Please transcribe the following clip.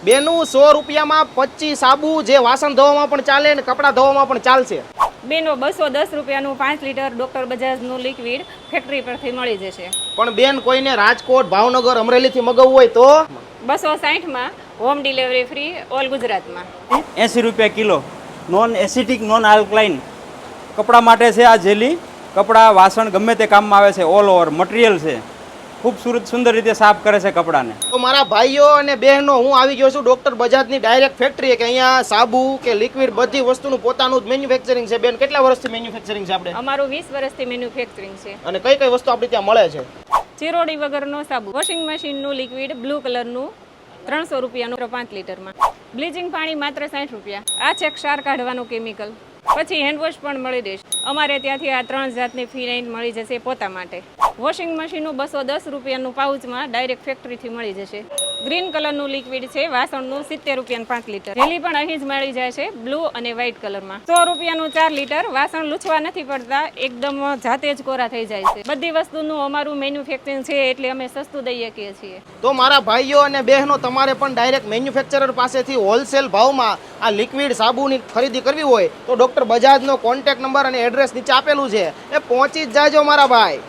બેનું 100 રૂપિયામાં 25 સાબુ જે વાસણ ધોવામાં પણ ચાલે અને કપડાં ધોવામાં પણ ચાલશે. બેનો 210 રૂપિયાનું 5 લીટર ડોક્ટર બજાજનું લિક્વિડ ફેક્ટરી પરથી મળી જશે. પણ બેન કોઈને રાજકોટ, ભાવનગર, અમરેલીથી મગાવવું હોય તો 260માં હોમ ડિલિવરી ફ્રી ઓલ ગુજરાતમાં. 80 રૂપિયા kilo non acetic non alkaline કપડાં માટે છે. આ જેલી કપડાં વાસણ ગમે તે કામમાં આવે છે. ઓલ ઓવર મટીરિયલ છે. ખૂબ સુંદર રીતે સાફ કરે છે કપડાને. તો મારા ભાઈઓ અને બહેનો, હું આવી ગયો છું ડોક્ટર બજાજની ડાયરેક્ટ ફેક્ટરી કે અહીંયા સાબુ કે લિક્વિડ બધી વસ્તુનું પોતાનું જ મેન્યુફેક્ચરિંગ છે. બેન કેટલા વર્ષથી મેન્યુફેક્ચરિંગ છે આપણે? અમારું 20 વર્ષથી મેન્યુફેક્ચરિંગ છે. અને કઈ કઈ વસ્તુ આપણે ત્યાં મળે છે? ચીરોડી વગરનો સાબુ, વોશિંગ મશીનનું લિક્વિડ બ્લુ કલરનું 300 રૂપિયાનું 5 લીટરમાં, બ્લીચિંગ પાણી માત્ર 60 રૂપિયા. આ છે ક્ષાર કાઢવાનું કેમિકલ. પછી હેન્ડવોશ પણ મળી રહેશે. અમારે ત્યાંથી આ 3 જાતની ફિનાઇલ મળી જશે પોતા માટે. વોશિંગ મશીનનું 210 રૂપિયાનું પાઉચમાં ડાયરેક્ટ ફેક્ટરીથી મળી જશે. ગ્રીન કલરનું લિક્વિડ છે વાસણનું 70 રૂપિયાનું 5 લીટર. જેલી પણ અહીં જ મળી જાય છે બ્લુ અને વ્હાઇટ કલરમાં. 100 રૂપિયાનું 4 લીટર. વાસણ લૂછવા નથી પડતા, એકદમ જાતે જ કોરા થઈ જાય છે. બધી વસ્તુનું અમારું મેન્યુફેક્ચરિંગ છે એટલે અમે સસ્તું દઈ શકીએ છીએ. તો મારા ભાઈઓ અને બહેનો, તમારે પણ ડાયરેક્ટ મેન્યુફેક્ચરર પાસેથી હોલસેલ ભાવમાં આ લિક્વિડ સાબુની ખરીદી કરવી હોય તો ડોક્ટર બજાજનો કોન્ટેક્ટ નંબર અને એડ્રેસ નીચે આપેલું છે, એ પહોંચી જ જાજો મારા ભાઈ.